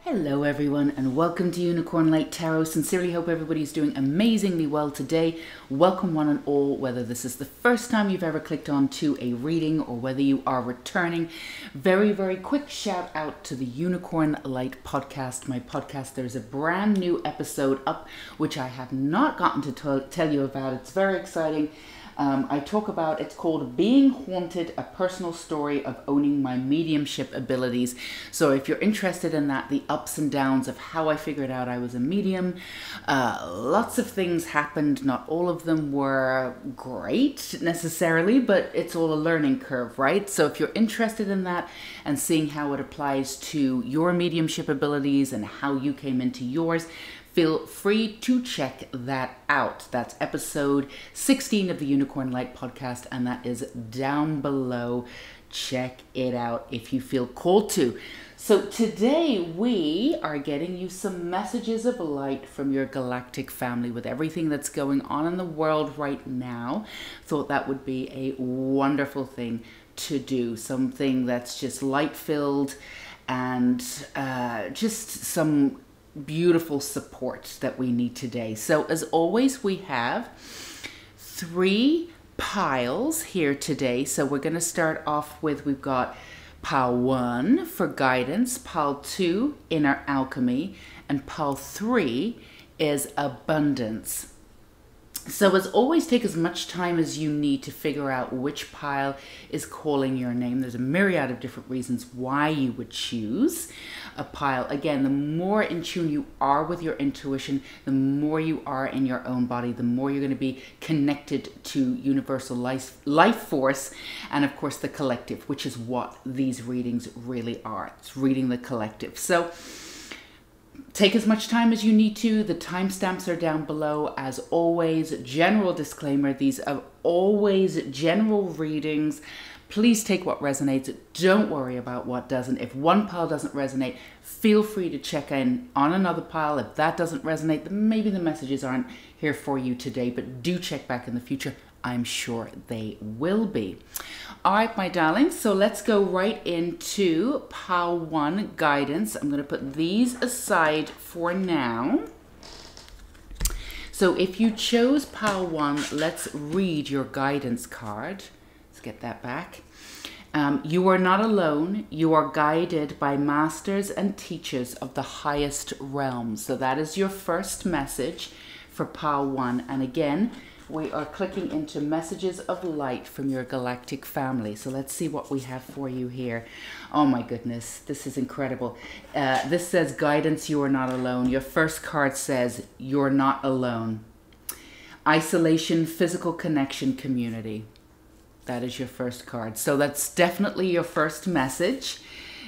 Hello everyone and welcome to Unicorn Light Tarot. Sincerely hope everybody's doing amazingly well today. Welcome one and all, whether this is the first time you've ever clicked on to a reading or whether you are returning. Very quick shout out to the Unicorn Light podcast, my podcast. There's a brand new episode up which I have not gotten to tell you about. It's very exciting. I talk about, it's called Being Haunted, a personal story of owning my mediumship abilities. So if you're interested in that, the ups and downs of how I figured out I was a medium, lots of things happened. Not all of them were great necessarily, but it's all a learning curve, right? So if you're interested in that and seeing how it applies to your mediumship abilities and how you came into yours, feel free to check that out. That's episode 16 of the Unicorn Light podcast, and that is down below. Check it out if you feel called to. So today we are getting you some messages of light from your galactic family with everything that's going on in the world right now. Thought that would be a wonderful thing to do. Something that's just light-filled and just some beautiful support that we need today. So as always, we have 3 piles here today. So we're going to start off with, we've got pile 1 for guidance, pile 2 inner alchemy, and pile 3 is abundance. So as always, take as much time as you need to figure out which pile is calling your name. There's a myriad of different reasons why you would choose a pile. Again, the more in tune you are with your intuition, the more you are in your own body, the more you're going to be connected to universal life force, and of course the collective, which is what these readings really are. It's reading the collective. So take as much time as you need to. The timestamps are down below. As always, general disclaimer, these are always general readings. Please take what resonates. Don't worry about what doesn't. If one pile doesn't resonate, feel free to check in on another pile. If that doesn't resonate, then maybe the messages aren't here for you today, but do check back in the future. I'm sure they will be. All right, my darlings, so let's go right into pile 1, guidance. I'm going to put these aside for now. So if you chose pile 1, let's read your guidance card. Let's get that back. You are not alone. You are guided by masters and teachers of the highest realms. So that is your first message for pile 1. And again, we are clicking into messages of light from your galactic family. So let's see what we have for you here. Oh my goodness, this is incredible. This says guidance, you are not alone. Your first card says you're not alone. Isolation, physical connection, community. That is your first card. So that's definitely your first message.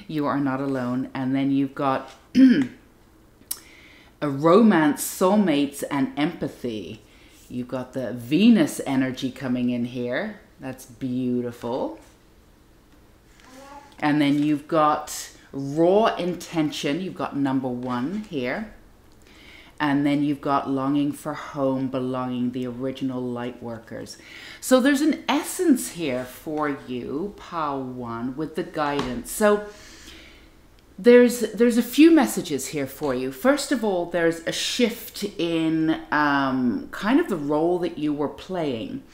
You are not alone. And then you've got a romance, soulmates, and empathy. You've got the Venus energy coming in here. That's beautiful. And then you've got raw intention. You've got number 1 here. And then you've got longing for home, belonging, the original light workers. So there's an essence here for you, pile 1, with the guidance. So there's a few messages here for you. First of all, there's a shift in kind of the role that you were playing.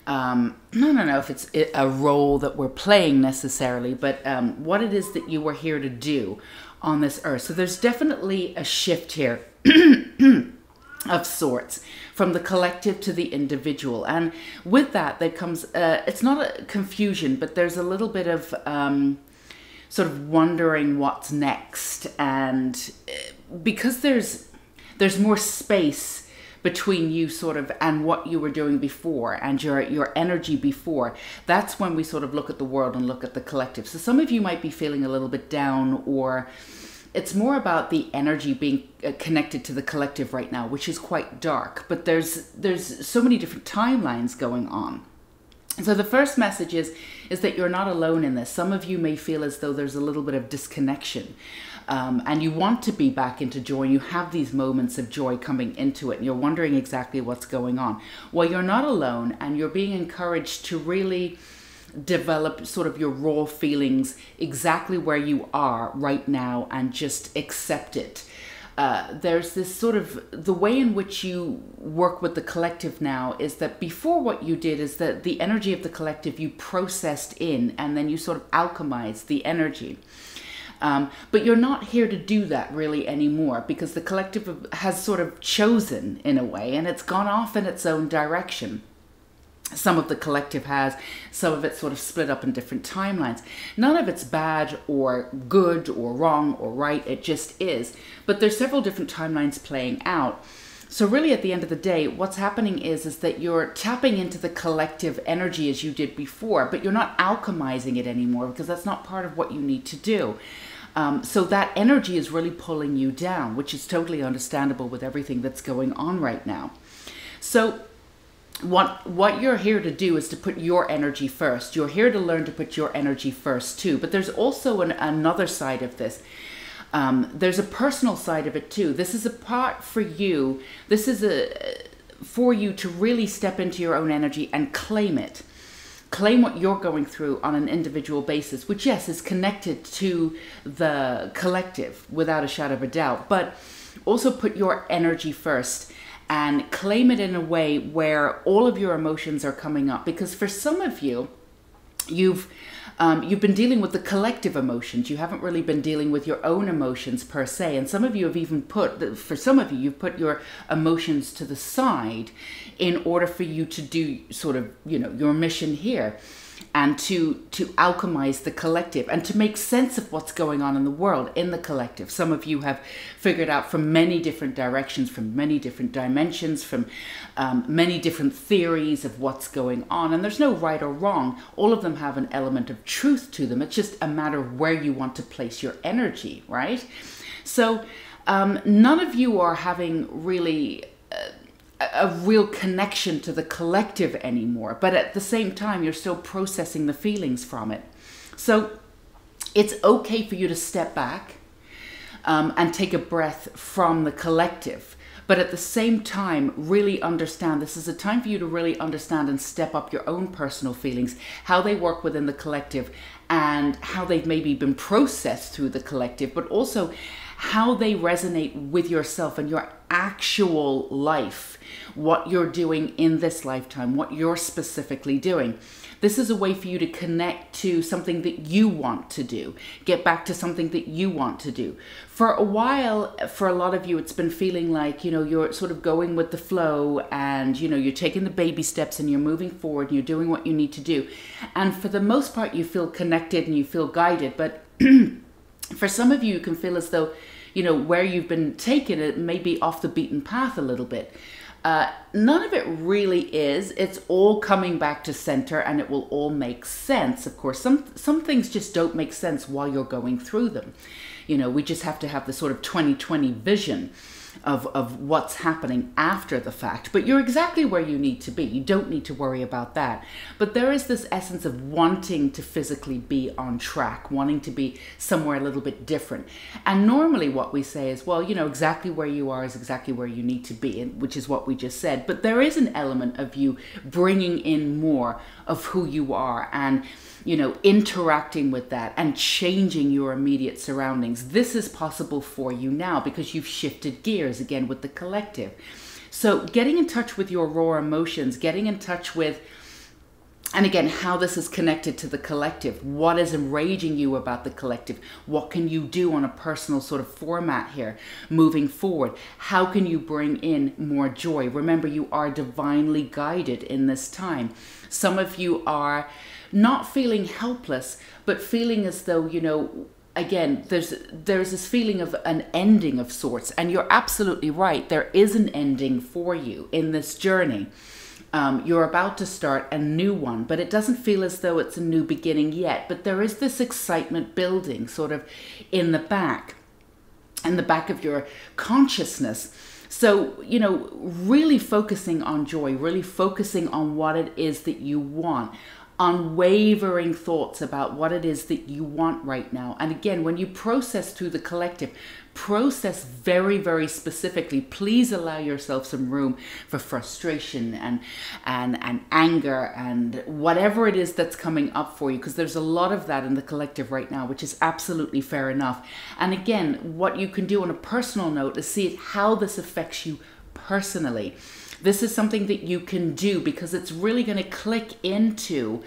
I don't know if it's a role that we're playing necessarily, but what it is that you were here to do on this earth. So there's definitely a shift here of sorts from the collective to the individual. And with that, there comes, it's not a confusion, but there's a little bit of sort of wondering what's next. And because there's more space between you sort of and what you were doing before and your energy before, that's when we sort of look at the world and look at the collective. So some of you might be feeling a little bit down, or it's more about the energy being connected to the collective right now, which is quite dark. But there's so many different timelines going on. So the first message is that you're not alone in this. Some of you may feel as though there's a little bit of disconnection, and you want to be back into joy. You have these moments of joy coming into it, and you're wondering exactly what's going on. Well, you're not alone, and you're being encouraged to really develop sort of your raw feelings exactly where you are right now and just accept it. There's this sort of, the way in which you work with the collective now is that before, what you did is that the energy of the collective you processed in, and then you sort of alchemized the energy. But you're not here to do that really anymore, because the collective has sort of chosen, in a way, and it's gone off in its own direction. Some of the collective has, some of it's sort of split up in different timelines. None of it's bad or good or wrong or right, it just is. But there's several different timelines playing out. So really, at the end of the day, what's happening is that you're tapping into the collective energy as you did before, but you're not alchemizing it anymore, because that's not part of what you need to do. So that energy is really pulling you down, which is totally understandable with everything that's going on right now. So what you're here to do is to put your energy first. You're here to learn to put your energy first too. But there's also another side of this. There's a personal side of it too. This is a part for you. This is for you to really step into your own energy and claim it. Claim what you're going through on an individual basis, which, yes, is connected to the collective without a shadow of a doubt. But also put your energy first and claim it in a way where all of your emotions are coming up. Because for some of you, you've been dealing with the collective emotions. You haven't really been dealing with your own emotions per se. And some of you have even for some of you, you've put your emotions to the side in order for you to do sort of, your mission here, and to alchemize the collective and to make sense of what's going on in the world, in the collective. Some of you have figured out from many different directions, from many different dimensions, from many different theories of what's going on. And there's no right or wrong. All of them have an element of truth to them. It's just a matter of where you want to place your energy, right? So none of you are having really a real connection to the collective anymore, but at the same time you're still processing the feelings from it. So it's okay for you to step back and take a breath from the collective, but at the same time really understand this is a time for you to really understand and step up your own personal feelings, how they work within the collective and how they've maybe been processed through the collective, but also how they resonate with yourself and your actual life, what you're doing in this lifetime, what you're specifically doing. This is a way for you to connect to something that you want to do, get back to something that you want to do. For a while, for a lot of you, it's been feeling like, you're sort of going with the flow and, you're taking the baby steps and you're moving forward and you're doing what you need to do. And for the most part, you feel connected and you feel guided. But for some of you, you can feel as though, where you've been taken, it may be off the beaten path a little bit. None of it really is. It's all coming back to center and it will all make sense. Of course, some things just don't make sense while you're going through them. We just have to have the sort of 20/20 vision of what's happening after the fact. But you're exactly where you need to be. You don't need to worry about that. But there is this essence of wanting to physically be on track, wanting to be somewhere a little bit different. And normally what we say is, well, exactly where you are is exactly where you need to be, which is what we just said. But there is an element of you bringing in more of who you are and interacting with that and changing your immediate surroundings. This is possible for you now because you've shifted gears again with the collective. So getting in touch with your raw emotions, getting in touch with, and again, how this is connected to the collective. What is enraging you about the collective? What can you do on a personal sort of format here moving forward? How can you bring in more joy? Remember, you are divinely guided in this time. Some of you are not feeling helpless, but feeling as though, again, there's this feeling of an ending of sorts. And you're absolutely right. There is an ending for you in this journey. You're about to start a new one, but it doesn't feel as though it's a new beginning yet. But there is this excitement building sort of in the back of your consciousness. So, really focusing on joy, really focusing on what it is that you want. unwavering thoughts about what it is that you want right now. And again, when you process through the collective, process very, very specifically. Please allow yourself some room for frustration and anger and whatever it is that's coming up for you, because there's a lot of that in the collective right now, which is absolutely fair enough. And again, what you can do on a personal note is see how this affects you personally. This is something that you can do because it's really going to click into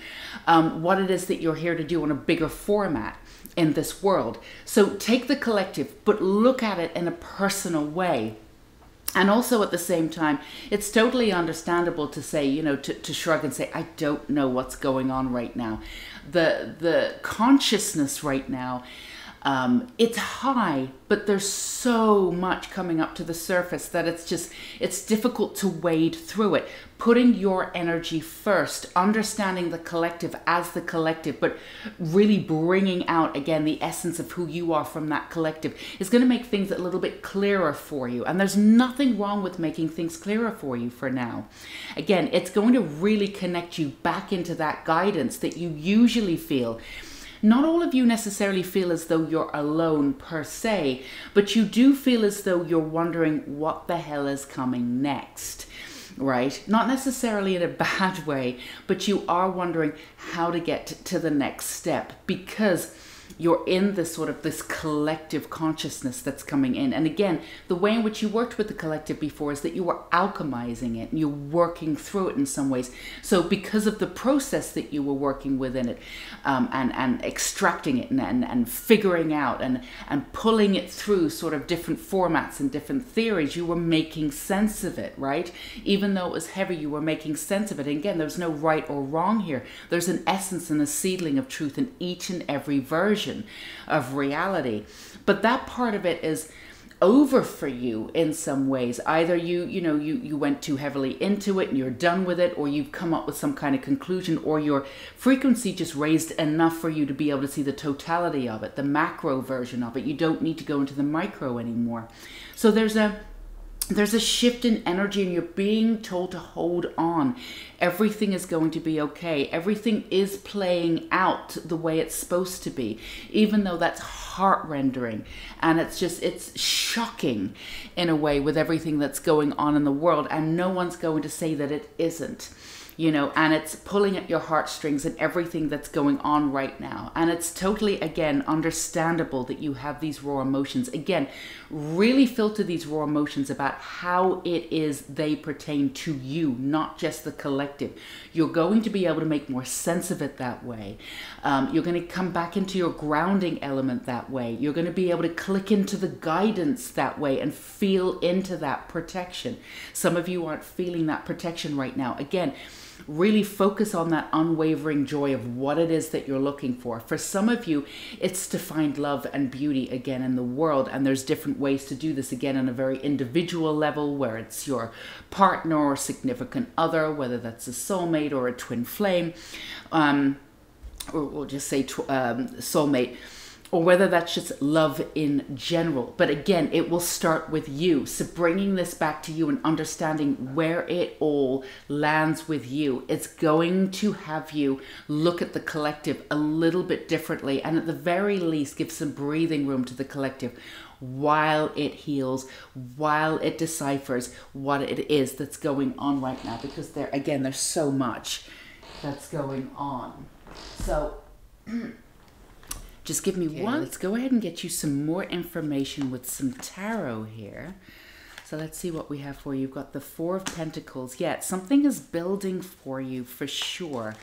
what it is that you're here to do on a bigger format in this world. So take the collective, but look at it in a personal way. And also at the same time, it's totally understandable to say, you know, to shrug and say, I don't know what's going on right now. The consciousness right now, it's high, but there's so much coming up to the surface that it's difficult to wade through it. Putting your energy first, understanding the collective as the collective, but really bringing out, again, the essence of who you are from that collective is going to make things a little bit clearer for you. And there's nothing wrong with making things clearer for you for now. Again, it's going to really connect you back into that guidance that you usually feel. Not all of you necessarily feel as though you're alone per se, but you do feel as though you're wondering what the hell is coming next, right? Not necessarily in a bad way, but you are wondering how to get to the next step because you're in this sort of this collective consciousness that's coming in. And again, the way in which you worked with the collective before is that you were alchemizing it and you're working through it in some ways. So because of the process that you were working within it and extracting it and figuring out and pulling it through sort of different formats and different theories, you were making sense of it, right? Even though it was heavy, you were making sense of it. And again, there's no right or wrong here. There's an essence and a seedling of truth in each and every version of reality. But that part of it is over for you in some ways. Either you went too heavily into it and you're done with it, or you've come up with some kind of conclusion, or your frequency just raised enough for you to be able to see the totality of it, the macro version of it. You don't need to go into the micro anymore. So there's a shift in energy and you're being told to hold on. Everything is going to be okay. Everything is playing out the way it's supposed to be, even though that's heart-rendering. And it's shocking in a way with everything that's going on in the world. And no one's going to say that it isn't. You know, and it's pulling at your heartstrings and everything that's going on right now. And it's totally, again, understandable that you have these raw emotions. Again, really filter these raw emotions about how it is they pertain to you, not just the collective. You're going to be able to make more sense of it that way. You're going to come back into your grounding element that way. You're going to be able to click into the guidance that way and feel into that protection. Some of you aren't feeling that protection right now. Again, really focus on that unwavering joy of what it is that you're looking for. For some of you, it's to find love and beauty again in the world. And there's different ways to do this, again, on a very individual level, where it's your partner or significant other, whether that's a soulmate or a twin flame, or we'll just say soulmate, or whether that's just love in general. But again, it will start with you. So bringing this back to you and understanding where it all lands with you, it's going to have you look at the collective a little bit differently, and at the very least give some breathing room to the collective while it heals, while it deciphers what it is that's going on right now. Because there's so much that's going on. So just give me one. Let's go ahead and get you some more information with some tarot here. So let's see what we have for you. You've got the Four of Pentacles. Yeah, something is building for you for sure.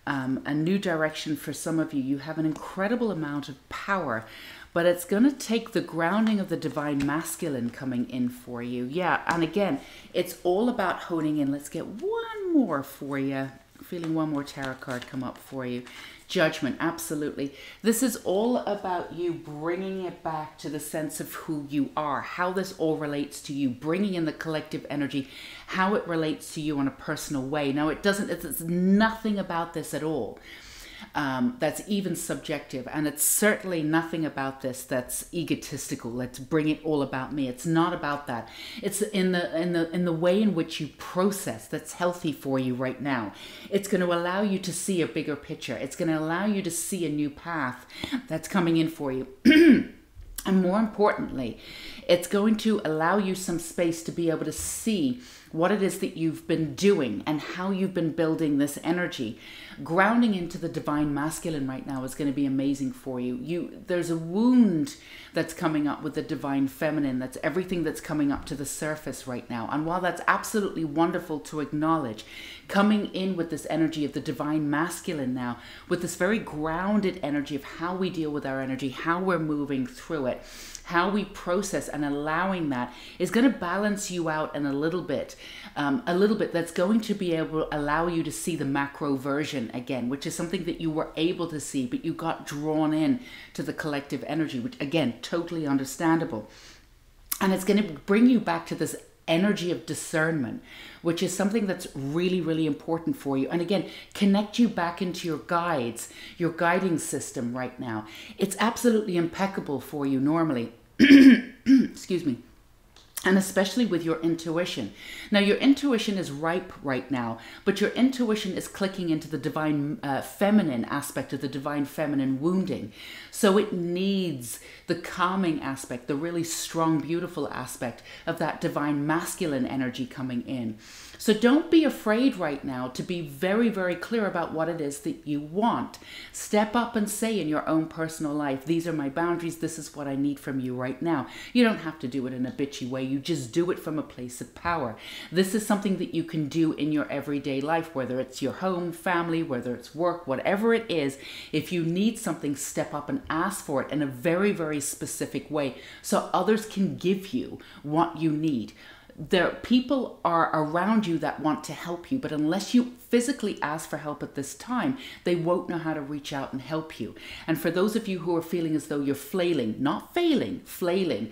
A new direction for some of you. You have an incredible amount of power, but it's going to take the grounding of the divine masculine coming in for you. Yeah, and again, it's all about honing in. Let's get one more for you. Feeling one more tarot card come up for you. Judgment, absolutely. This is all about you bringing it back to the sense of who you are, how this all relates to you, bringing in the collective energy, how it relates to you on a personal way. Now, it's nothing about this at all. that's even subjective. And it's certainly nothing about this that's egotistical. Let's bring it all about me. It's not about that. It's in the way in which you process that's healthy for you right now. It's going to allow you to see a bigger picture. It's going to allow you to see a new path that's coming in for you. And more importantly, it's going to allow you some space to be able to see what it is that you've been doing and how you've been building this energy. Grounding into the divine masculine right now is going to be amazing for you. There's a wound that's coming up with the divine feminine. That's everything that's coming up to the surface right now. And while that's absolutely wonderful to acknowledge, coming in with this energy of the divine masculine now, with this very grounded energy of how we deal with our energy, how we're moving through it, how we process, and allowing that is going to balance you out in a little bit. That's going to be able to allow you to see the macro version again, which is something that you were able to see, but you got drawn in to the collective energy, which again, totally understandable. And it's going to bring you back to this energy of discernment, which is something that's really, really important for you. And again, connect you back into your guides, your guiding system right now. It's absolutely impeccable for you normally. Excuse me. And especially with your intuition. Now, your intuition is ripe right now, but your intuition is clicking into the divine feminine aspect of the divine feminine wounding. So it needs the calming aspect, the really strong, beautiful aspect of that divine masculine energy coming in. So don't be afraid right now to be very, very clear about what it is that you want. Step up and say in your own personal life, these are my boundaries, this is what I need from you right now. You don't have to do it in a bitchy way, you just do it from a place of power. This is something that you can do in your everyday life, whether it's your home, family, whether it's work, whatever it is. If you need something, step up and ask for it in a very, very specific way so others can give you what you need. People are around you that want to help you, but unless you physically ask for help at this time, they won't know how to reach out and help you. And for those of you who are feeling as though you're flailing, not failing, flailing,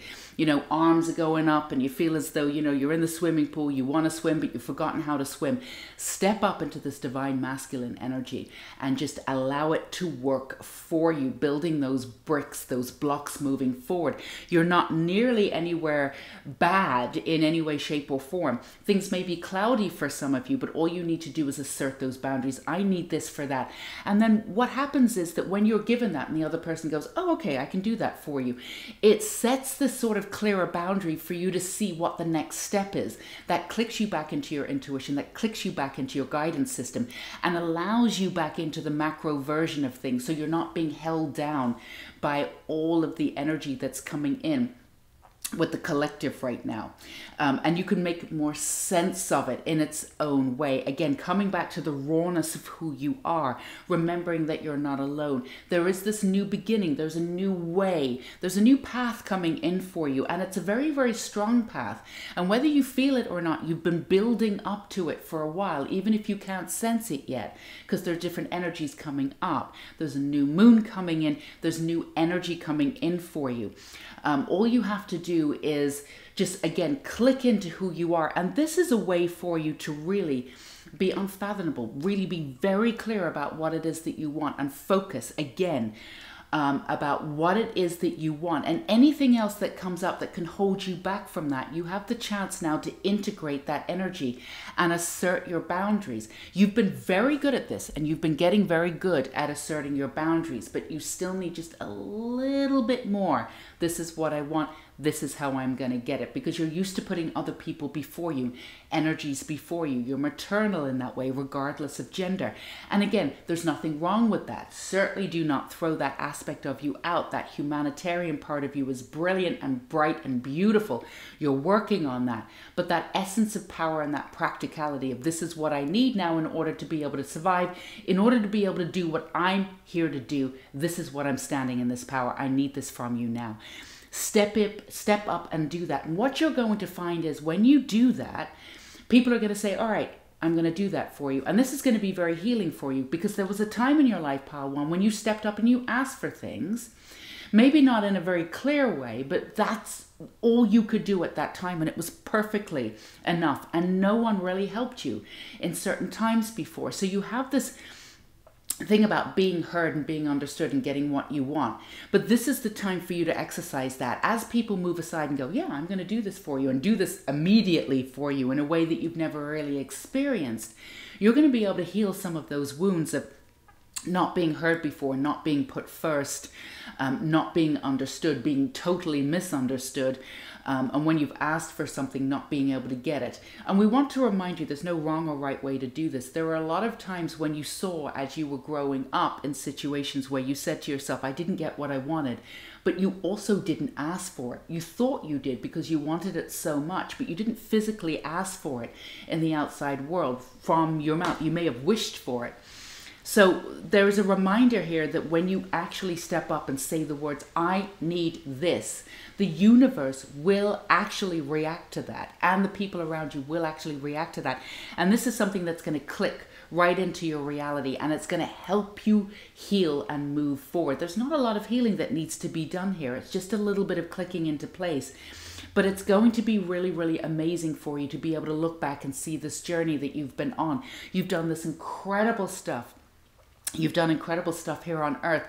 arms are going up and you feel as though, you're in the swimming pool, you want to swim, but you've forgotten how to swim. Step up into this divine masculine energy and just allow it to work for you, building those bricks, those blocks moving forward. You're not nearly anywhere bad in any way, shape, or form. Things may be cloudy for some of you, but all you need to do is assert those boundaries. I need this for that. And then what happens is that when you're given that and the other person goes, oh, okay, I can do that for you, it sets this sort of clearer boundary for you to see what the next step is. That clicks you back into your intuition, that clicks you back into your guidance system and allows you back into the macro version of things. So you're not being held down by all of the energy that's coming in with the collective right now. And you can make more sense of it in its own way. Again, coming back to the rawness of who you are, remembering that you're not alone. There is this new beginning. There's a new way. There's a new path coming in for you. And it's a very, very strong path. And whether you feel it or not, you've been building up to it for a while, even if you can't sense it yet, because there are different energies coming up. There's a new moon coming in. There's new energy coming in for you. All you have to do is just, again, click into who you are. And this is a way for you to really be unfathomable, really be very clear about what it is that you want and focus, again, about what it is that you want. And anything else that comes up that can hold you back from that, you have the chance now to integrate that energy and assert your boundaries. You've been very good at this and you've been getting very good at asserting your boundaries, but you still need just a little bit more. This is what I want. This is how I'm going to get it, because you're used to putting other people before you, energies before you. You're maternal in that way, regardless of gender. And again, there's nothing wrong with that. Certainly do not throw that aspect of you out. That humanitarian part of you is brilliant and bright and beautiful. You're working on that. But that essence of power and that practicality of this is what I need now in order to be able to survive, in order to be able to do what I'm here to do. This is what I'm standing in this power. I need this from you now. Step up and do that. And what you're going to find is when you do that, people are going to say, all right, I'm going to do that for you. And this is going to be very healing for you, because there was a time in your life, Pile 1, when you stepped up and you asked for things, maybe not in a very clear way, but that's all you could do at that time. And it was perfectly enough. And no one really helped you in certain times before. So you have this thing about being heard and being understood and getting what you want. But this is the time for you to exercise that. As people move aside and go, yeah, I'm going to do this for you and do this immediately for you in a way that you've never really experienced, you're going to be able to heal some of those wounds of not being heard before, not being put first, not being understood, being totally misunderstood, and when you've asked for something, not being able to get it. And we want to remind you there's no wrong or right way to do this. There are a lot of times when you saw, as you were growing up, in situations where you said to yourself, I didn't get what I wanted, but you also didn't ask for it. You thought you did because you wanted it so much, but you didn't physically ask for it in the outside world from your mouth. You may have wished for it. So there is a reminder here that when you actually step up and say the words, I need this, the universe will actually react to that, and the people around you will actually react to that. And this is something that's going to click right into your reality, and it's going to help you heal and move forward. There's not a lot of healing that needs to be done here. It's just a little bit of clicking into place. But it's going to be really, really amazing for you to be able to look back and see this journey that you've been on. You've done this incredible stuff. You've done incredible stuff here on Earth.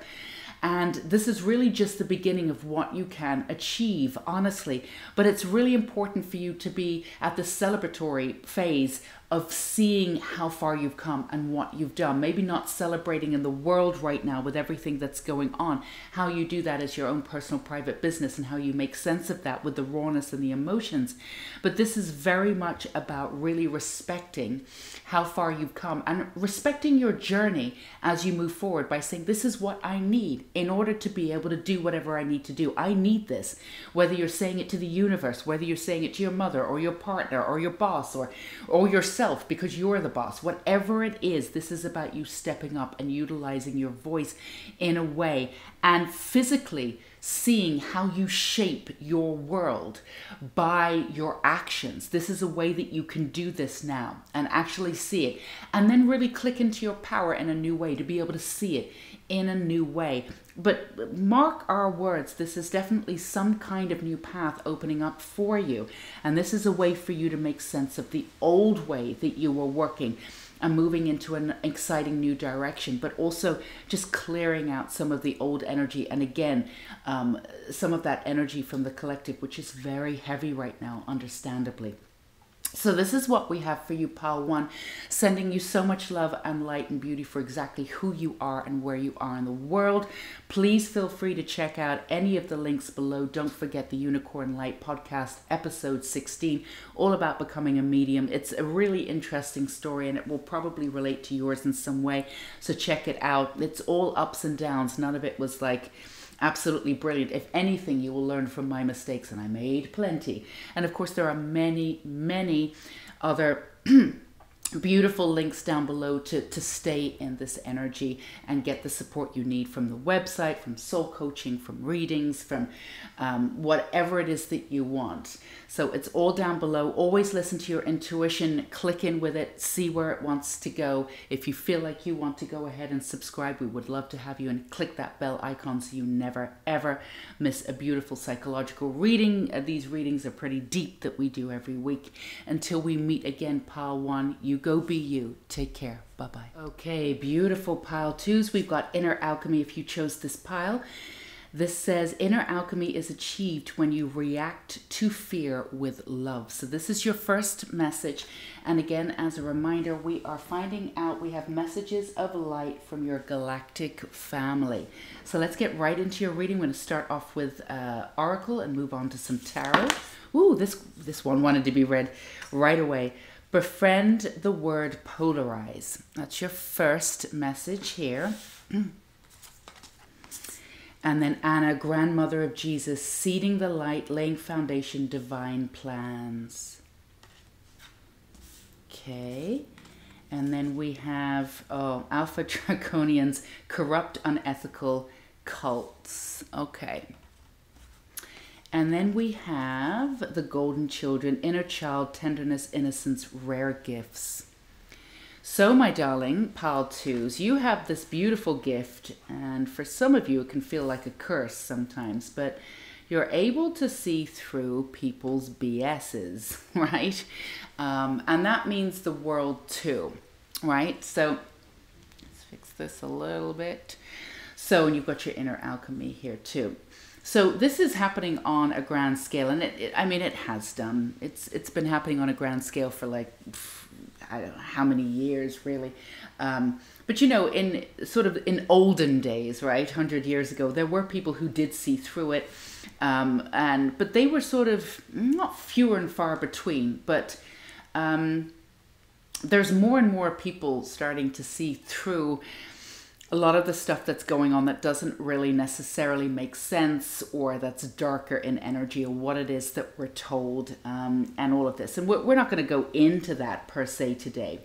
And this is really just the beginning of what you can achieve, honestly. But it's really important for you to be at the celebratory phase of seeing how far you've come and what you've done. Maybe not celebrating in the world right now with everything that's going on. How you do that is your own personal private business, and how you make sense of that with the rawness and the emotions. But this is very much about really respecting how far you've come and respecting your journey as you move forward by saying, this is what I need in order to be able to do whatever I need to do. I need this. Whether you're saying it to the universe, whether you're saying it to your mother or your partner or your boss or yourself, because you're the boss, whatever it is, this is about you stepping up and utilizing your voice in a way and physically seeing how you shape your world by your actions. This is a way that you can do this now and actually see it, and then really click into your power in a new way to be able to see it in a new way. But mark our words, this is definitely some kind of new path opening up for you, and this is a way for you to make sense of the old way that you were working and moving into an exciting new direction, but also just clearing out some of the old energy. And again, some of that energy from the collective, which is very heavy right now, understandably. So this is what we have for you, Pile 1, sending you so much love and light and beauty for exactly who you are and where you are in the world. Please feel free to check out any of the links below. Don't forget the Unicorn Light podcast, episode 16, all about becoming a medium. It's a really interesting story, and it will probably relate to yours in some way. So check it out. It's all ups and downs. None of it was like absolutely brilliant. If anything, you will learn from my mistakes, and I made plenty. And of course, there are many, many other beautiful links down below to stay in this energy and get the support you need from the website, from soul coaching, from readings, from whatever it is that you want. So it's all down below. Always listen to your intuition, click in with it, see where it wants to go. If you feel like you want to go ahead and subscribe, we would love to have you, and click that bell icon so you never ever miss a beautiful psychological reading. These readings are pretty deep that we do every week. Until we meet again, Pile 1, you go be you. Take care. Bye-bye. Okay, beautiful Pile 2s. We've got Inner Alchemy if you chose this pile. This says, inner alchemy is achieved when you react to fear with love. So this is your first message. And again, as a reminder, we are finding out we have messages of light from your galactic family. So let's get right into your reading. I'm going to start off with Oracle and move on to some tarot. Ooh, this one wanted to be read right away. Befriend the word polarize. That's your first message here. And then Anna, grandmother of Jesus, seeding the light, laying foundation, divine plans. Okay. And then we have Alpha Draconians, corrupt, unethical cults. Okay. And then we have the Golden Children, inner child, tenderness, innocence, rare gifts. So, my darling, Pile 2s, you have this beautiful gift, and for some of you it can feel like a curse sometimes, but you're able to see through people's BSs, right? And that means the world too, right? So, let's fix this a little bit. So, and you've got your inner alchemy here too. So this is happening on a grand scale, and I mean, it has done. It's been happening on a grand scale for like, I don't know how many years really. But you know, in olden days, right, 100 years ago, there were people who did see through it, but they were sort of not fewer and far between. But there's more and more people starting to see through a lot of the stuff that's going on that doesn't really necessarily make sense, or that's darker in energy, or what it is that we're told, and all of this. And we're not going to go into that per se today.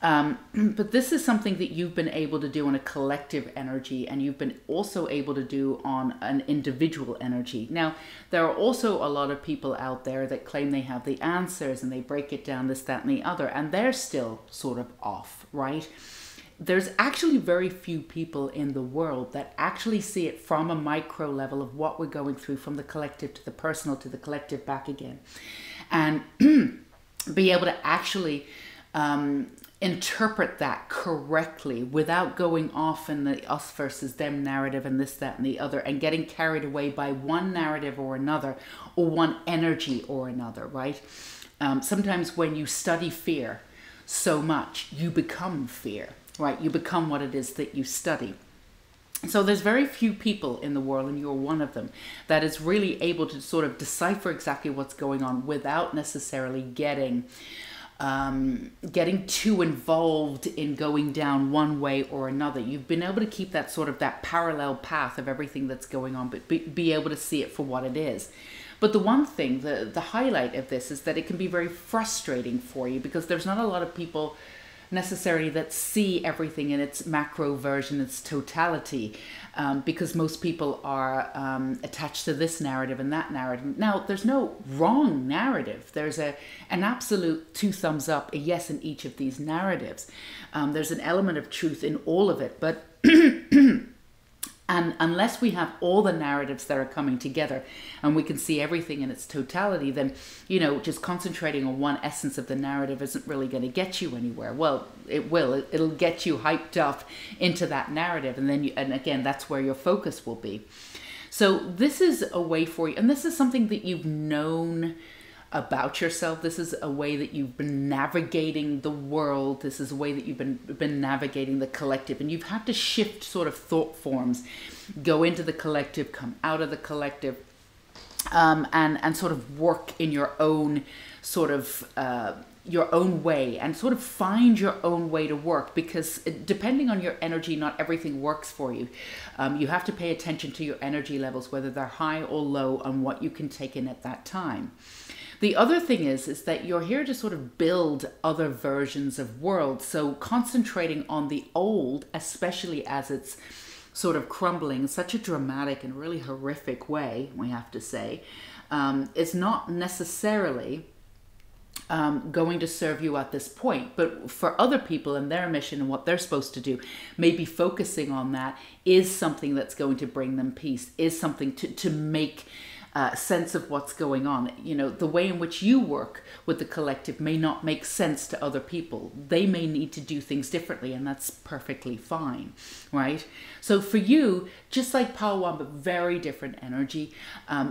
But this is something that you've been able to do on a collective energy, and you've been also able to do on an individual energy. Now, there are also a lot of people out there that claim they have the answers, and they break it down this, that, and the other, and they're still sort of off, right? There's actually very few people in the world that actually see it from a micro level of what we're going through, from the collective to the personal to the collective back again, and be able to actually interpret that correctly without going off in the us versus them narrative and this, that, and the other, and getting carried away by one narrative or another, or one energy or another, right? Sometimes when you study fear so much, you become fear. Right, you become what it is that you study. So there's very few people in the world, and you're one of them, that is really able to sort of decipher exactly what's going on without necessarily getting too involved in going down one way or another. You've been able to keep that sort of that parallel path of everything that's going on, but be able to see it for what it is. But the one thing, the highlight of this is that it can be very frustrating for you, because there's not a lot of people necessarily that see everything in its macro version, its totality, because most people are attached to this narrative and that narrative. Now, there's no wrong narrative. There's an absolute 2 thumbs up, a yes in each of these narratives. There's an element of truth in all of it, but and unless we have all the narratives that are coming together and we can see everything in its totality, then, you know, just concentrating on one essence of the narrative isn't really going to get you anywhere. Well, it will. It'll get you hyped up into that narrative. And then, and again, that's where your focus will be. So this is a way for you. And this is something that you've known about yourself. This is a way that you've been navigating the world. This is a way that you've been navigating the collective, and you've had to shift sort of thought forms, go into the collective, come out of the collective, and sort of work in your own sort of your own way, and sort of find your own way to work, because depending on your energy, not everything works for you. You have to pay attention to your energy levels, whether they're high or low, and what you can take in at that time. The other thing is that you're here to sort of build other versions of worlds. So concentrating on the old, especially as it's sort of crumbling in such a dramatic and really horrific way, we have to say, is not necessarily going to serve you at this point. But for other people and their mission and what they're supposed to do, maybe focusing on that is something that's going to bring them peace, is something to make sense of what's going on. You know, the way in which you work with the collective may not make sense to other people. They may need to do things differently, and that's perfectly fine, right? So for you, just like Power One, but very different energy,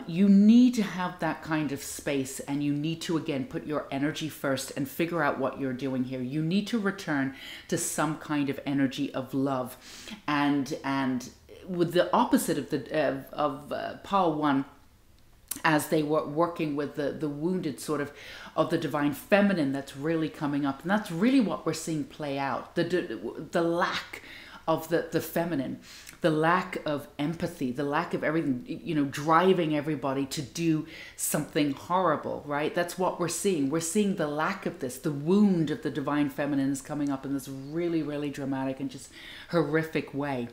you need to have that kind of space, and you need to, again, put your energy first and figure out what you're doing here. You need to return to some kind of energy of love, and with the opposite of the Power One, as they were working with the wounded sort of the divine feminine that's really coming up. And that's really what we're seeing play out. The lack of the feminine, the lack of empathy, the lack of everything, you know, driving everybody to do something horrible, right? That's what we're seeing. We're seeing the lack of this. The wound of the divine feminine is coming up in this really, really dramatic and just horrific way.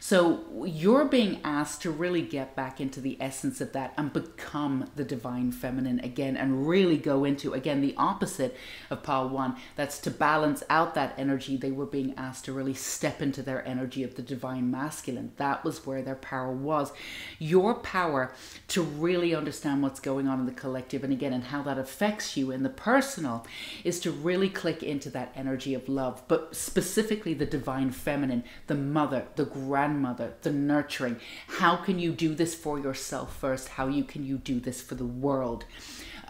So you're being asked to really get back into the essence of that and become the divine feminine again, and really go into, again, the opposite of Power One. That's to balance out that energy. They were being asked to really step into their energy of the divine masculine. masculine. That was where their power was. Your power to really understand what's going on in the collective, and again, and how that affects you in the personal, is to really click into that energy of love, but specifically the divine feminine, the mother, the grandmother, the nurturing. How can you do this for yourself first? How can you do this for the world?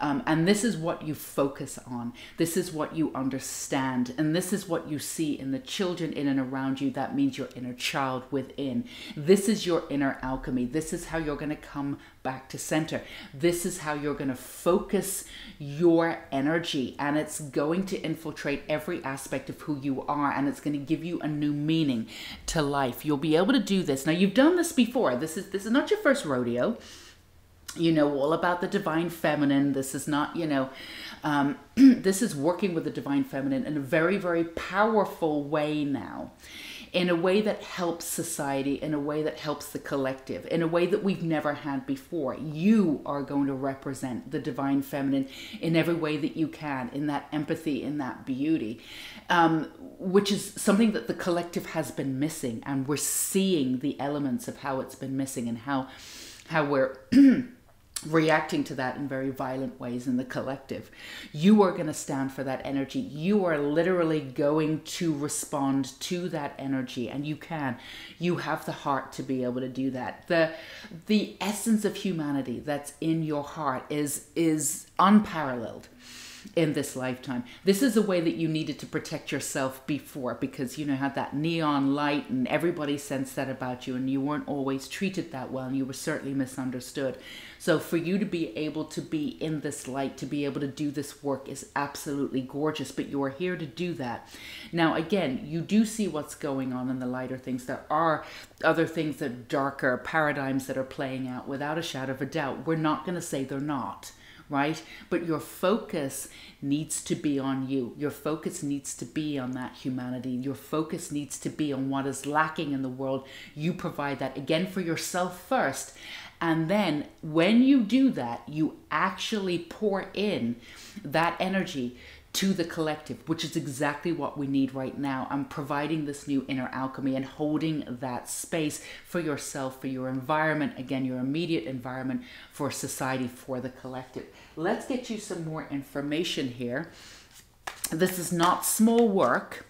And this is what you focus on. This is what you understand. And this is what you see in the children in and around you. That means your inner child within. This is your inner alchemy. This is how you're going to come back to center. This is how you're going to focus your energy. And it's going to infiltrate every aspect of who you are. And it's going to give you a new meaning to life. You'll be able to do this. Now, you've done this before. This is not your first rodeo. You know all about the divine feminine. This is not, this is working with the divine feminine in a very, very powerful way now, in a way that helps society, in a way that helps the collective, in a way that we've never had before. You are going to represent the divine feminine in every way that you can, in that empathy, in that beauty, which is something that the collective has been missing. And we're seeing the elements of how it's been missing, and how we're reacting to that in very violent ways in the collective. You are going to stand for that energy. You are literally going to respond to that energy, and you have the heart to be able to do that. The essence of humanity that's in your heart is unparalleled in this lifetime. This is a way that you needed to protect yourself before, because you had that neon light and everybody sensed that about you, and you weren't always treated that well, and you were certainly misunderstood. So for you to be able to be in this light, to be able to do this work, is absolutely gorgeous, but you are here to do that. Now, again, you do see what's going on in the lighter things. There are other things that are darker paradigms that are playing out, without a shadow of a doubt. We're not going to say they're not. Right? But your focus needs to be on you. Your focus needs to be on that humanity. Your focus needs to be on what is lacking in the world. You provide that, again, for yourself first. And then when you do that, you actually pour in that energy to the collective, which is exactly what we need right now. I'm providing this new inner alchemy and holding that space for yourself, for your environment, again, your immediate environment, for society, for the collective. Let's get you some more information here. This is not small work,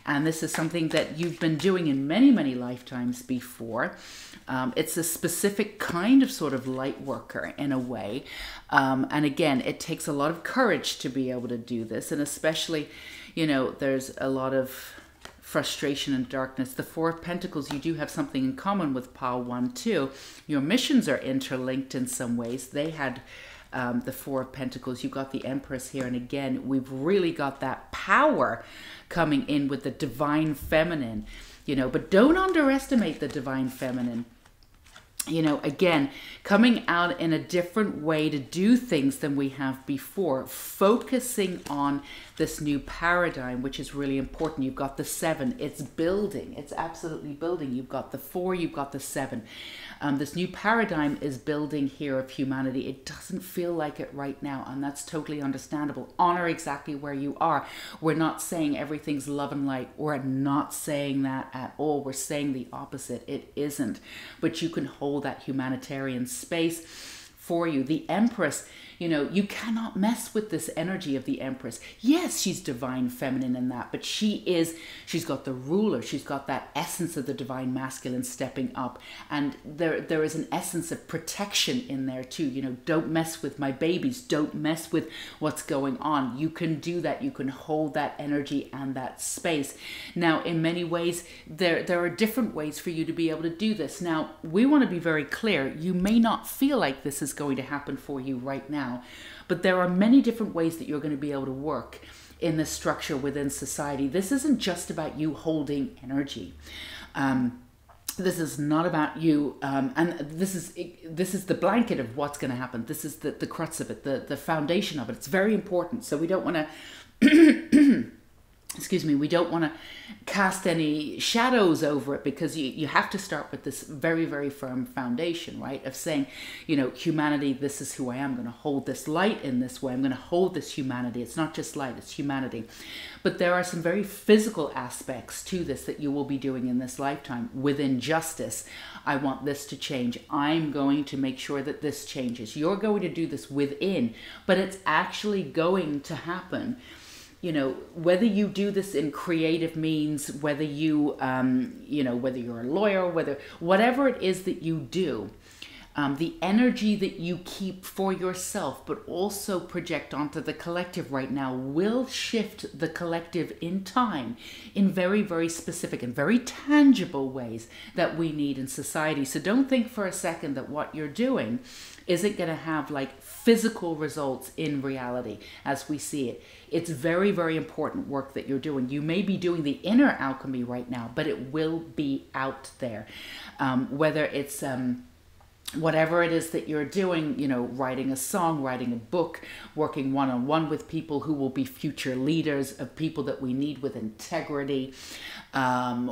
and this is something that you've been doing in many, many lifetimes before. It's a specific kind of sort of light worker in a way. And again, it takes a lot of courage to be able to do this. And especially, there's a lot of frustration and darkness. The Four of Pentacles, you do have something in common with Pile 1 too. Your missions are interlinked in some ways. They had the Four of Pentacles. You got the Empress here. And again, we've really got that power coming in with the divine feminine, but don't underestimate the divine feminine. Again, coming out in a different way to do things than we have before, focusing on this new paradigm, which is really important. You've got the 7, it's building, it's absolutely building. You've got the 4, you've got the 7. This new paradigm is building here of humanity. It doesn't feel like it right now, and that's totally understandable. Honor exactly where you are. We're not saying everything's love and light. We're not saying that at all. We're saying the opposite. It isn't. But you can hold that humanitarian space for you. The Empress, you cannot mess with this energy of the Empress. Yes, she's divine feminine in that, but she's got the ruler. She's got that essence of the divine masculine stepping up. And there is an essence of protection in there too. Don't mess with my babies. Don't mess with what's going on. You can do that. You can hold that energy and that space. Now, in many ways, there are different ways for you to be able to do this. Now, we want to be very clear. You may not feel like this is going to happen for you right now, but there are many different ways that you're going to be able to work in the structure within society. This isn't just about you holding energy. This is not about you, and this is the blanket of what's going to happen. This is the crux of it, the foundation of it. It's very important. So we don't want to excuse me, we don't want to cast any shadows over it, because you have to start with this very, very firm foundation, right? Of saying, you know, humanity, this is who I am. I'm going to hold this light in this way. I'm going to hold this humanity. It's not just light, it's humanity. But there are some very physical aspects to this that you will be doing in this lifetime. Within justice, I want this to change. I'm going to make sure that this changes. You're going to do this within, but it's actually going to happen. You know, whether you do this in creative means, whether you, you know, whether you're a lawyer, whatever it is that you do, the energy that you keep for yourself, but also project onto the collective right now, will shift the collective in time in very, very specific and very tangible ways that we need in society. So don't think for a second that what you're doing isn't going to have like physical results in reality as we see it. It's very, very important work that you're doing. You may be doing the inner alchemy right now, but it will be out there. Whether it's whatever it is that you're doing, you know, writing a song, writing a book, working one-on-one with people who will be future leaders, of people that we need with integrity,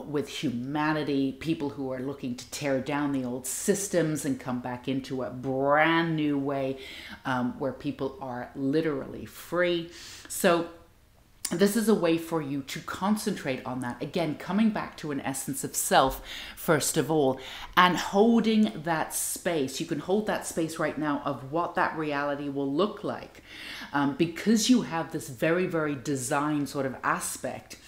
with humanity, people who are looking to tear down the old systems and come back into a brand new way, where people are literally free. So this is a way for you to concentrate on that. Again, coming back to an essence of self, first of all, and holding that space. You can hold that space right now of what that reality will look like. Because you have this very, very design sort of aspect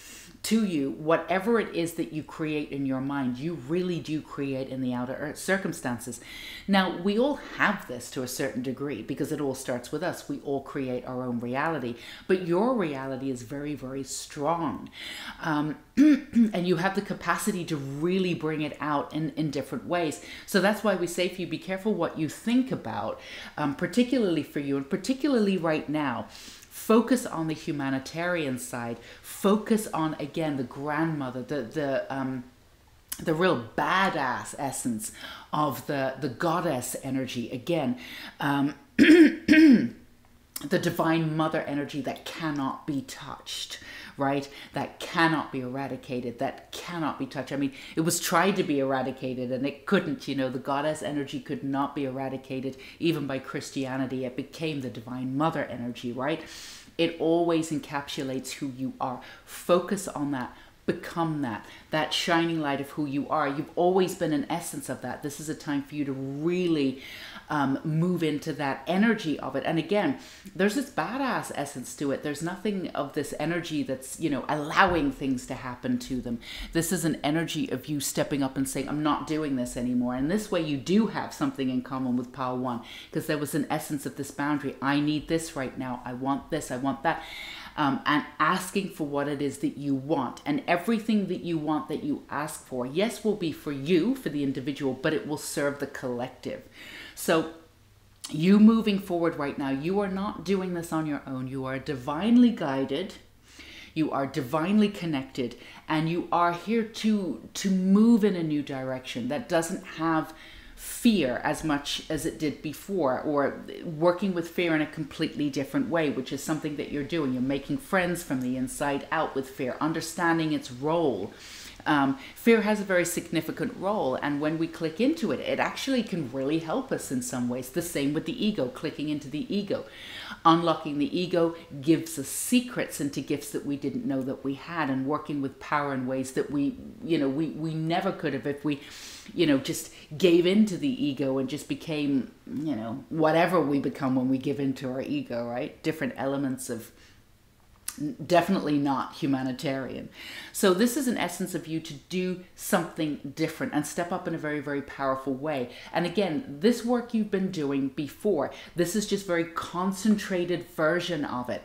to you, whatever it is that you create in your mind, you really do create in the outer circumstances. Now, we all have this to a certain degree because it all starts with us. We all create our own reality, but your reality is very, very strong. And you have the capacity to really bring it out in different ways. So that's why we say for you, be careful what you think about, particularly for you, and particularly right now. Focus on the humanitarian side. Focus on, again, the grandmother, the real badass essence of the goddess energy. Again, the divine mother energy that cannot be touched, right? That cannot be eradicated, that cannot be touched. I mean, it was tried to be eradicated and it couldn't, you know, the goddess energy could not be eradicated even by Christianity. It became the divine mother energy, right? It always encapsulates who you are. Focus on that. Become that shining light of who you are. You've always been an essence of that. This is a time for you to really move into that energy of it. And again, there's this badass essence to it. There's nothing of this energy that's, you know, allowing things to happen to them. This is an energy of you stepping up and saying, I'm not doing this anymore. And this way you do have something in common with Pile 1, because there was an essence of this boundary. I need this right now. I want this. I want that. And asking for what it is that you want. And everything that you want, that you ask for, yes, will be for you, for the individual, but it will serve the collective. So you moving forward right now, you are not doing this on your own. You are divinely guided. You are divinely connected, and you are here to move in a new direction that doesn't have fear as much as it did before, or working with fear in a completely different way, which is something that you're doing. You're making friends from the inside out with fear, understanding its role. Fear has a very significant role, and when we click into it, it actually can really help us in some ways. The same with the ego, clicking into the ego. Unlocking the ego gives us secrets into gifts that we didn't know that we had, and working with power in ways that we never could have if we, just gave into the ego and just became, whatever we become when we give into our ego, right? Different elements of, definitely not humanitarian. So this is an essence of you to do something different and step up in a very, very powerful way. And again, this work you've been doing before, this is just very concentrated version of it.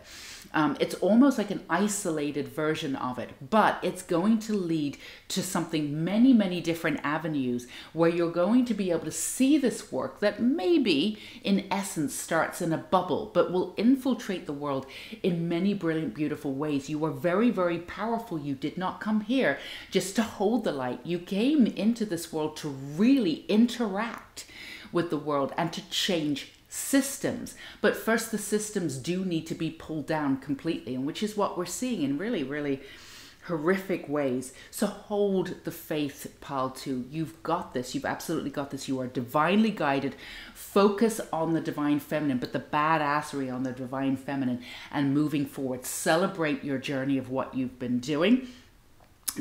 It's almost like an isolated version of it, but it's going to lead to something, many, many different avenues where you're going to be able to see this work that maybe in essence starts in a bubble, but will infiltrate the world in many brilliant, beautiful ways. You are very, very powerful. You did not come here just to hold the light. You came into this world to really interact with the world and to change systems. But first, the systems do need to be pulled down completely, and which is what we're seeing in really, really horrific ways. So hold the faith, pile 2. You've got this. You've absolutely got this. You are divinely guided. Focus on the divine feminine, but the badassery on the divine feminine, and moving forward. Celebrate your journey of what you've been doing.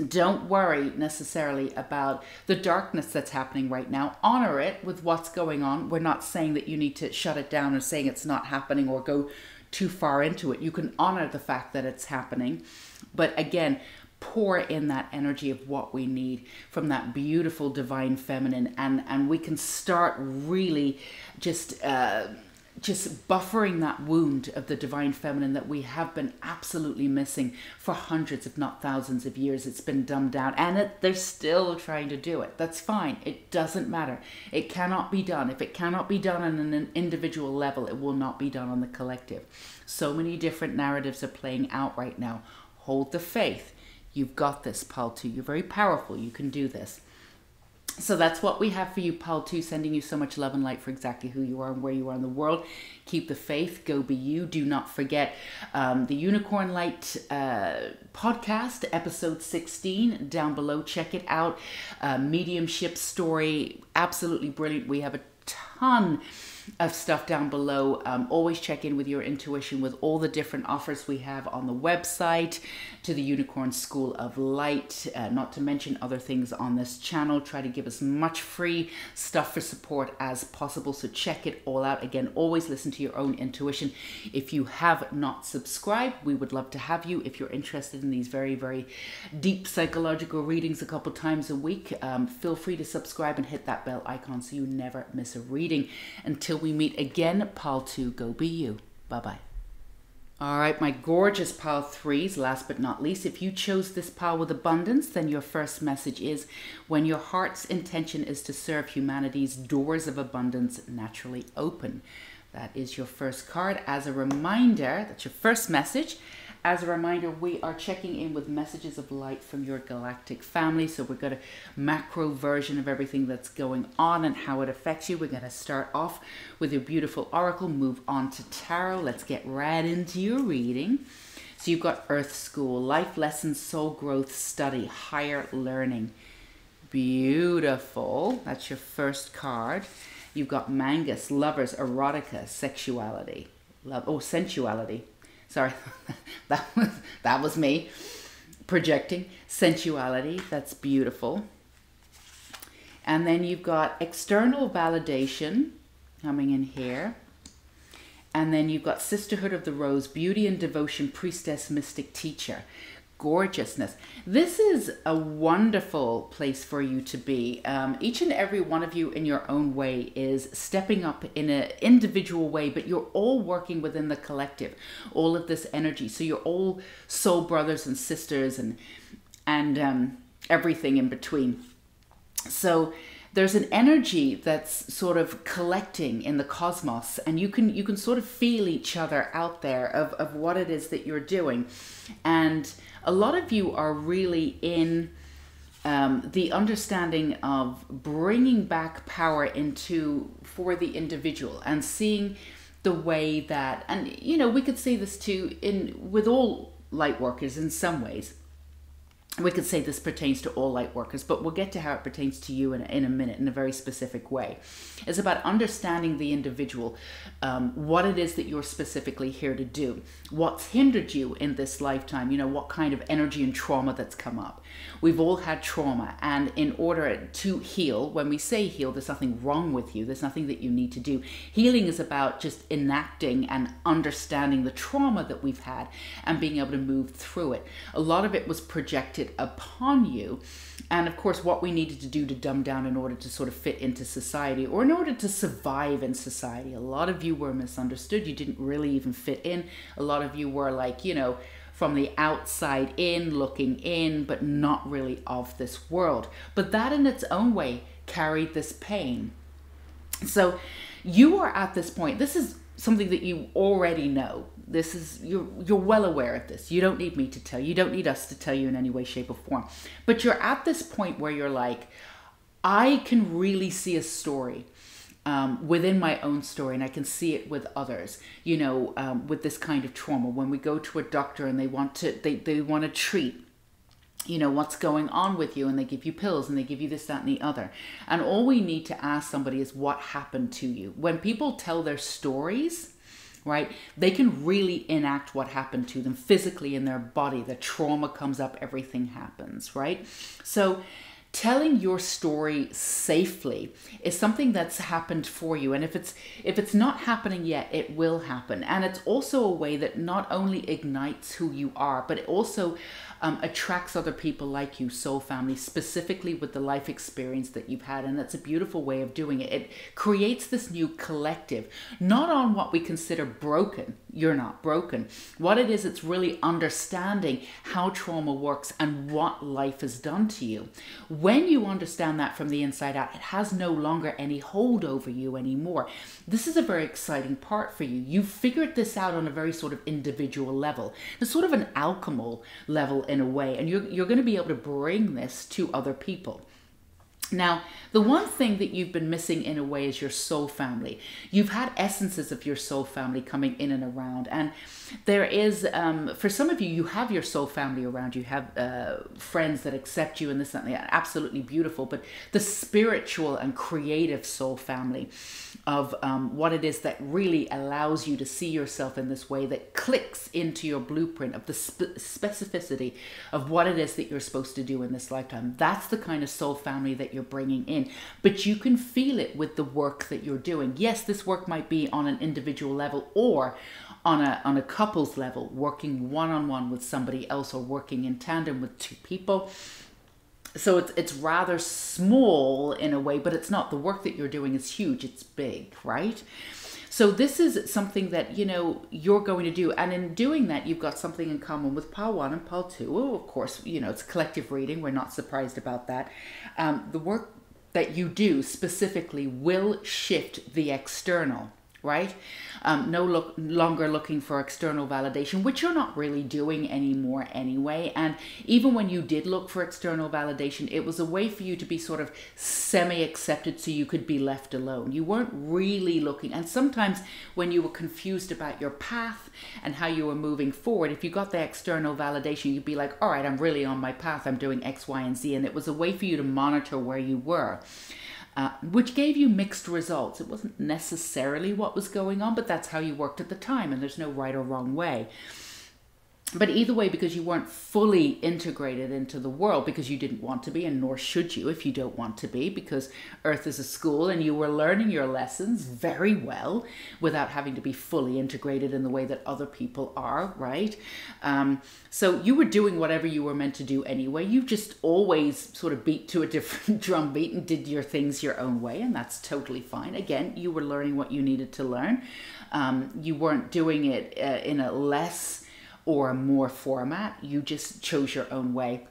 Don't worry necessarily about the darkness that's happening right now. Honor it with what's going on. We're not saying that you need to shut it down or saying it's not happening or go too far into it. You can honor the fact that it's happening. But again, pour in that energy of what we need from that beautiful divine feminine. And we can start really just buffering that wound of the divine feminine that we have been absolutely missing for hundreds, if not thousands of years. It's been dumbed down, and they're still trying to do it. That's fine. It doesn't matter. It cannot be done. If it cannot be done on an individual level, it will not be done on the collective. So many different narratives are playing out right now. Hold the faith. You've got this, pile 2. You're very powerful. You can do this. So that's what we have for you, pile 2, sending you so much love and light for exactly who you are and where you are in the world. Keep the faith. Go be you. Do not forget the Unicorn Light podcast, episode 16, down below. Check it out. Mediumship story, absolutely brilliant. We have a ton of stuff down below. Always check in with your intuition with all the different offers we have on the website, to the Unicorn School of Light, not to mention other things on this channel. Try to give as much free stuff for support as possible, so check it all out. Again, always listen to your own intuition. If you have not subscribed, we would love to have you. If you're interested in these very, very deep psychological readings a couple times a week, feel free to subscribe and hit that bell icon so you never miss a reading. Until we meet again, pile 2, go be you. Bye-bye. All right, my gorgeous pile 3s, last but not least, if you chose this pile with abundance, then your first message is: when your heart's intention is to serve humanity's doors of abundance naturally open. That is your first card. As a reminder, that's your first message. As a reminder, we are checking in with messages of light from your galactic family. So we've got a macro version of everything that's going on and how it affects you. We're going to start off with your beautiful oracle, move on to tarot. Let's get right into your reading. So you've got Earth School, life lessons, soul growth, study, higher learning. Beautiful. That's your first card. You've got Mangus, lovers, erotica, sexuality. Sensuality. Sorry, that was me projecting. Sensuality, that's beautiful. And then you've got external validation coming in here. And then you've got Sisterhood of the Rose, beauty and devotion, priestess, mystic, teacher. Gorgeousness. This is a wonderful place for you to be. Each and every one of you in your own way is stepping up in an individual way, but you're all working within the collective, all of this energy. So you're all soul brothers and sisters and everything in between. So there's an energy that's sort of collecting in the cosmos, and you can sort of feel each other out there of what it is that you're doing. And a lot of you are really in the understanding of bringing back power for the individual and seeing the way that, and we could say this too with all light workers in some ways. We could say this pertains to all light workers, but we'll get to how it pertains to you in a minute in a very specific way. It's about understanding the individual, what it is that you're specifically here to do, what's hindered you in this lifetime, what kind of energy and trauma that's come up. We've all had trauma, and in order to heal, when we say heal, there's nothing wrong with you. There's nothing that you need to do. Healing is about just enacting and understanding the trauma that we've had and being able to move through it. A lot of it was projected upon you, and of course what we needed to do to dumb down in order to sort of fit into society, or in order to survive in society. A lot of you were misunderstood. You didn't really even fit in. A lot of you were like, from the outside in, looking in, but not really of this world. But that in its own way carried this pain. So you are at this point. This is something that you already know. This is, you're well aware of this. You don't need me to tell you. You don't need us to tell you in any way, shape, or form. But you're at this point where you're like, I can really see a story within my own story, and I can see it with others, you know, with this kind of trauma. When we go to a doctor and they want to treat, you know, what's going on with you, and they give you pills and they give you this, that, and the other. And all we need to ask somebody is, what happened to you? When people tell their stories, right, they can really enact what happened to them physically in their body. The trauma comes up, everything happens, right? So telling your story safely is something that's happened for you. And if it's not happening yet, it will happen. And it's also a way that not only ignites who you are, but it also attracts other people like you, soul family, specifically with the life experience that you've had. And that's a beautiful way of doing it. It creates this new collective, not on what we consider broken. You're not broken. What it is, it's really understanding how trauma works and what life has done to you. When you understand that from the inside out, it has no longer any hold over you anymore. This is a very exciting part for you. You figured this out on a very sort of individual level. It's sort of an alchemical level in a way, and you're going to be able to bring this to other people. Now, the one thing that you've been missing in a way is your soul family. You've had essences of your soul family coming in and around. And there is, for some of you, you have your soul family around. You have friends that accept you and this and that. Absolutely beautiful. But the spiritual and creative soul family of what it is that really allows you to see yourself in this way, that clicks into your blueprint of the specificity of what it is that you're supposed to do in this lifetime. That's the kind of soul family that you're bringing in, but you can feel it with the work that you're doing. Yes, this work might be on an individual level or on a couple's level, working one-on-one with somebody else or working in tandem with two people. So it's rather small in a way, but it's not. The work that you're doing is huge. It's big, right? So this is something that, you know, you're going to do. And in doing that, you've got something in common with Pile 1 and Pile 2. Oh, of course, you know, it's collective reading. We're not surprised about that. The work that you do specifically will shift the external, right? No longer looking for external validation, which you're not really doing anymore anyway. And even when you did look for external validation, it was a way for you to be sort of semi-accepted so you could be left alone. You weren't really looking. And sometimes when you were confused about your path and how you were moving forward, if you got the external validation, you'd be like, all right, I'm really on my path. I'm doing X, Y, and Z. And it was a way for you to monitor where you were. Which gave you mixed results. It wasn't necessarily what was going on, but that's how you worked at the time, and there's no right or wrong way. But either way, because you weren't fully integrated into the world, because you didn't want to be, and nor should you if you don't want to be, because Earth is a school and you were learning your lessons very well without having to be fully integrated in the way that other people are, right? So you were doing whatever you were meant to do anyway. You just always sort of beat to a different drum beat and did your things your own way, and that's totally fine. Again, you were learning what you needed to learn. You weren't doing it in a less or a more format. You just chose your own way.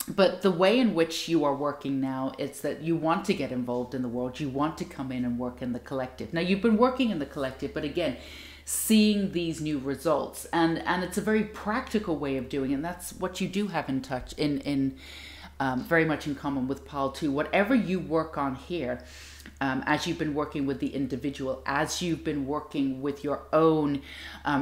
But the way in which you are working now is that you want to get involved in the world. You want to come in and work in the collective. Now, you've been working in the collective, but again, seeing these new results. And it's a very practical way of doing it. And that's what you do have in touch, very much in common with Pile 2. Whatever you work on here, as you've been working with the individual, as you've been working with your own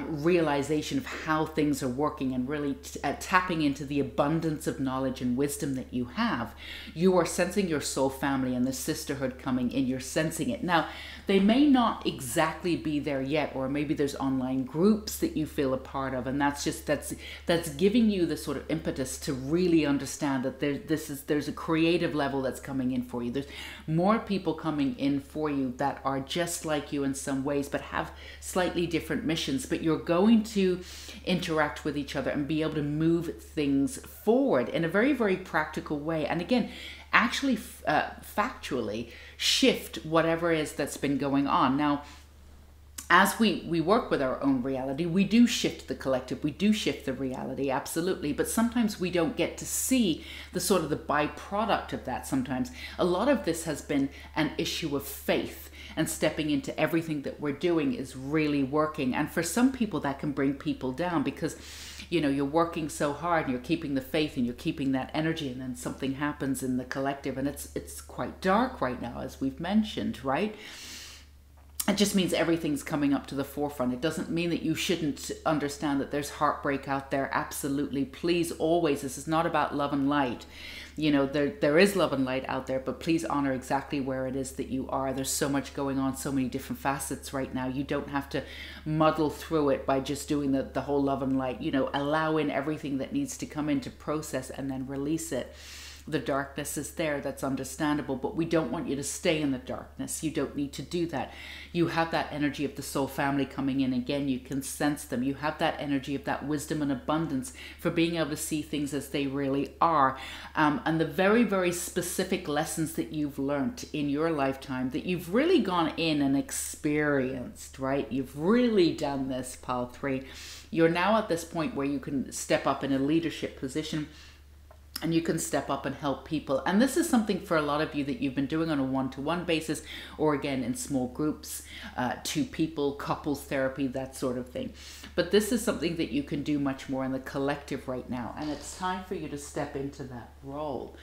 realization of how things are working and really tapping into the abundance of knowledge and wisdom that you have, you are sensing your soul family and the sisterhood coming in. You're sensing it. Now, they may not exactly be there yet, or maybe there's online groups that you feel a part of, and that's giving you the sort of impetus to really understand that there's a creative level that's coming in for you. There's more people coming in for you that are just like you in some ways, but have slightly different missions. But you're going to interact with each other and be able to move things forward in a very, very practical way. And again, actually factually shift whatever is that's been going on. Now, as we work with our own reality, we do shift the collective, we do shift the reality, absolutely. But sometimes we don't get to see the sort of the byproduct of that sometimes. A lot of this has been an issue of faith and stepping into everything that we're doing is really working. And for some people that can bring people down, because you know, you're working so hard and you're keeping the faith and you're keeping that energy, and then something happens in the collective, and it's quite dark right now, as we've mentioned, right? It just means everything's coming up to the forefront. It doesn't mean that you shouldn't understand that there's heartbreak out there. Absolutely. Please, always, this is not about love and light. You know, there is love and light out there, but please honor exactly where it is that you are. There's so much going on, so many different facets right now. You don't have to muddle through it by just doing the whole love and light. You know, allow in everything that needs to come into process and then release it. The darkness is there, that's understandable, but we don't want you to stay in the darkness. You don't need to do that. You have that energy of the soul family coming in again. You can sense them. You have that energy of that wisdom and abundance for being able to see things as they really are. And the very, very specific lessons that you've learned in your lifetime, that you've really gone in and experienced, right? You've really done this, Pile 3. You're now at this point where you can step up in a leadership position, and you can step up and help people. And this is something for a lot of you that you've been doing on a one-to-one basis, or again in small groups, 2 people, couples therapy, that sort of thing. But this is something that you can do much more in the collective right now. And it's time for you to step into that role.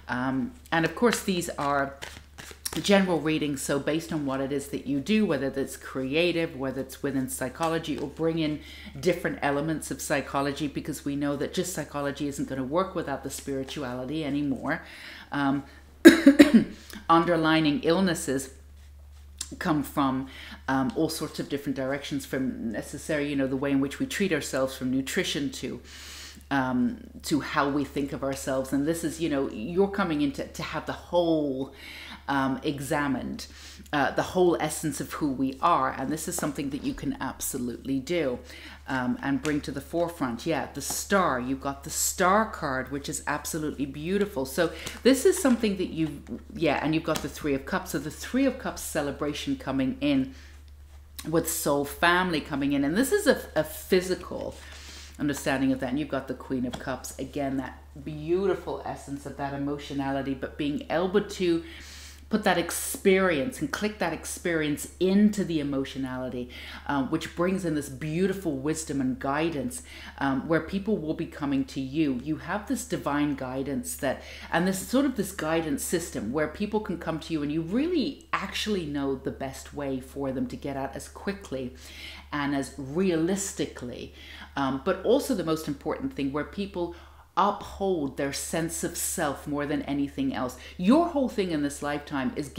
And of course, these are general readings, so based on what it is that you do, whether that's creative, whether it's within psychology, or bring in different elements of psychology, because we know that just psychology isn't going to work without the spirituality anymore. Underlining illnesses come from all sorts of different directions, from necessary, you know, the way in which we treat ourselves, from nutrition to how we think of ourselves. And this is, you know, you're coming in to have the whole examined, the whole essence of who we are. And this is something that you can absolutely do and bring to the forefront. Yeah, the star, you've got the star card, which is absolutely beautiful. So this is something that and you've got the 3 of Cups. So the 3 of Cups celebration coming in with soul family coming in. And this is a physical understanding of that. And you've got the Queen of Cups, again, that beautiful essence of that emotionality, but being able to put that experience and click that experience into the emotionality, which brings in this beautiful wisdom and guidance, where people will be coming to you. You have this divine guidance and this sort of this guidance system where people can come to you, and you really actually know the best way for them to get out as quickly and as realistically, but also the most important thing, where people uphold their sense of self more than anything else. Your whole thing in this lifetime is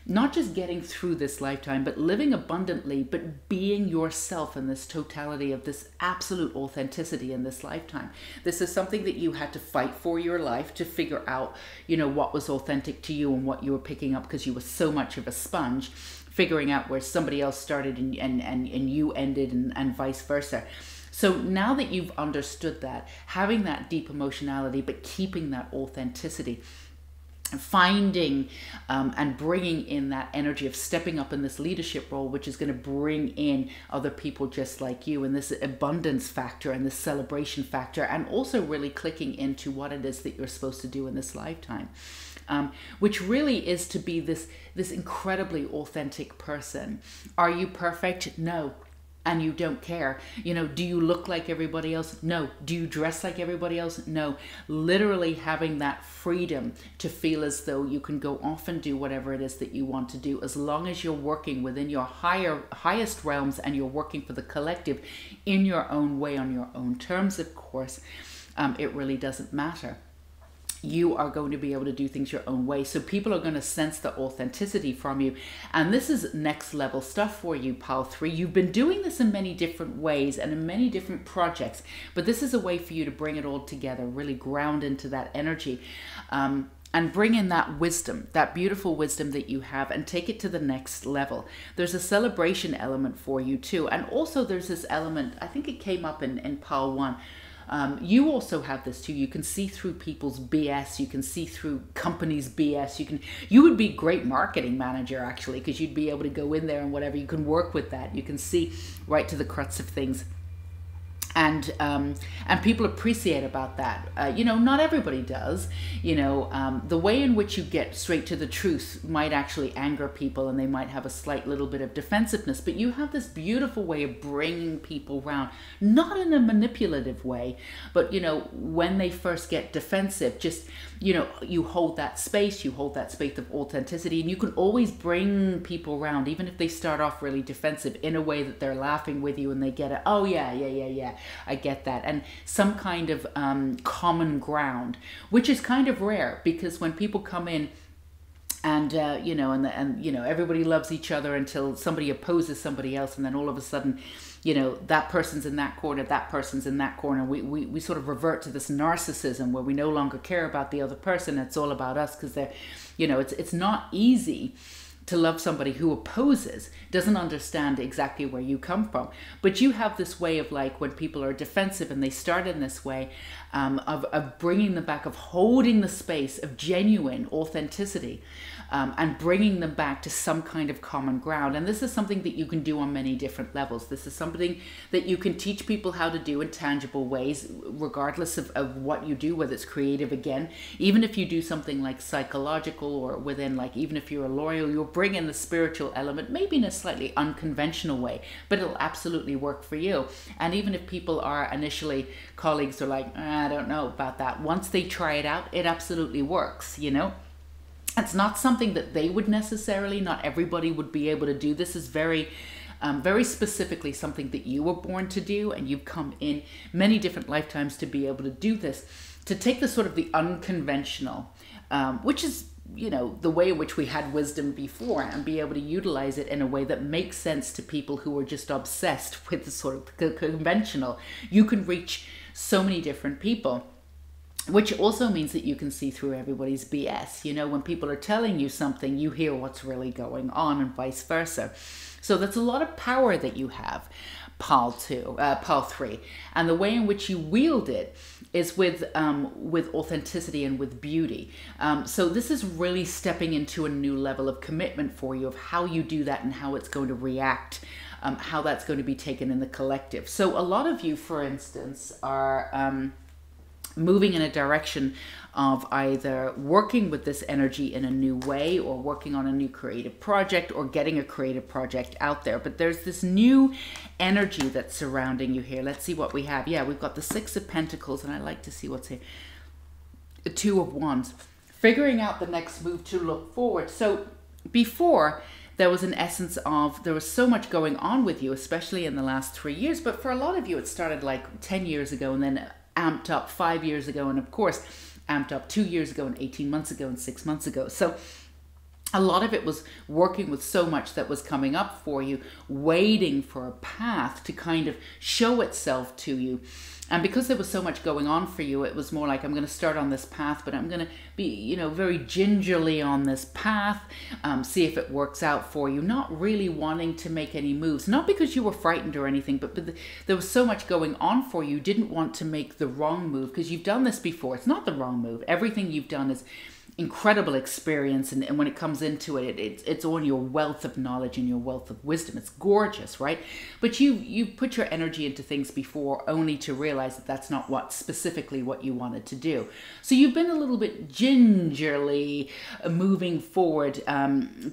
not just getting through this lifetime, but living abundantly, but being yourself in this totality of this absolute authenticity in this lifetime. This is something that you had to fight for your life to figure out, you know, what was authentic to you and what you were picking up, because you were so much of a sponge, figuring out where somebody else started and you ended, and vice versa. So now that you've understood that, having that deep emotionality, but keeping that authenticity, finding and bringing in that energy of stepping up in this leadership role, which is going to bring in other people just like you, and this abundance factor and this celebration factor, and also really clicking into what it is that you're supposed to do in this lifetime. Which really is to be this incredibly authentic person. Are you perfect? No. And you don't care. You know, do you look like everybody else? No. Do you dress like everybody else? No. Literally having that freedom to feel as though you can go off and do whatever it is that you want to do, as long as you're working within your highest realms, and you're working for the collective in your own way, on your own terms, of course. It really doesn't matter. You are going to be able to do things your own way. So people are going to sense the authenticity from you. And this is next level stuff for you, Pile 3. You've been doing this in many different ways and in many different projects, but this is a way for you to bring it all together, really ground into that energy, and bring in that wisdom, that beautiful wisdom that you have, and take it to the next level. There's a celebration element for you too. And also there's this element, I think it came up in Pile 1, you also have this too. You can see through people's BS. You can see through companies' BS. You would be a great marketing manager, actually, because you'd be able to go in there and whatever. You can work with that. You can see right to the crux of things. And people appreciate about that. You know, not everybody does. You know, the way in which you get straight to the truth might actually anger people, and they might have a slight little bit of defensiveness. But you have this beautiful way of bringing people around, not in a manipulative way, but you know, when they first get defensive, just, you know, you hold that space. You hold that space of authenticity, and you can always bring people around, even if they start off really defensive, in a way that they're laughing with you and they get it. Oh yeah, I get that. And some kind of common ground, which is kind of rare, because when people come in and you know, and you know, everybody loves each other until somebody opposes somebody else, and then all of a sudden, you know, that person's in that corner, that person's in that corner. We sort of revert to this narcissism where we no longer care about the other person. It's all about us, because they're, you know, it's not easy to love somebody who opposes, doesn't understand exactly where you come from. But you have this way of, like, when people are defensive and they start in this way, of bringing them back, of holding the space of genuine authenticity, and bringing them back to some kind of common ground. And this is something that you can do on many different levels. This is something that you can teach people how to do in tangible ways, regardless of what you do, whether it's creative, again, even if you do something like psychological, or within, like, even if you're a lawyer, you'll bring in the spiritual element, maybe in a slightly unconventional way, but it'll absolutely work for you. And even if people are initially, colleagues are like, I don't know about that, once they try it out, it absolutely works, you know. It's not something that they would necessarily, not everybody would be able to do. This is very specifically something that you were born to do, and you've come in many different lifetimes to be able to do this, to take the sort of the unconventional, which is, you know, the way in which we had wisdom before, and be able to utilize it in a way that makes sense to people who are just obsessed with the sort of conventional. You can reach so many different people, which also means that you can see through everybody's BS. You know, when people are telling you something, you hear what's really going on, and vice versa. So that's a lot of power that you have, Pal 3. And the way in which you wield it is with authenticity and with beauty. So this is really stepping into a new level of commitment for you, of how you do that and how it's going to react, how that's going to be taken in the collective. So a lot of you, for instance, are moving in a direction of either working with this energy in a new way, or working on a new creative project, or getting a creative project out there. But there's this new energy that's surrounding you here. Let's see what we have. Yeah, we've got the 6 of Pentacles, and I like to see what's here. The 2 of Wands. Figuring out the next move to look forward. So before, there was an essence of, there was so much going on with you, especially in the last 3 years. But for a lot of you, it started like 10 years ago, and then amped up 5 years ago, and of course amped up 2 years ago, and 18 months ago, and 6 months ago. So a lot of it was working with so much that was coming up for you, waiting for a path to kind of show itself to you. And because there was so much going on for you, it was more like, I'm going to start on this path, but I'm going to be, you know, very gingerly on this path, see if it works out for you, not really wanting to make any moves, not because you were frightened or anything, but there was so much going on for you, didn't want to make the wrong move, because you've done this before. It's not the wrong move. Everything you've done is incredible experience, and when it comes into it, it's on your wealth of knowledge and your wealth of wisdom. It's gorgeous, right? But you put your energy into things before, only to realize that that's not specifically what you wanted to do. So you've been a little bit gingerly moving forward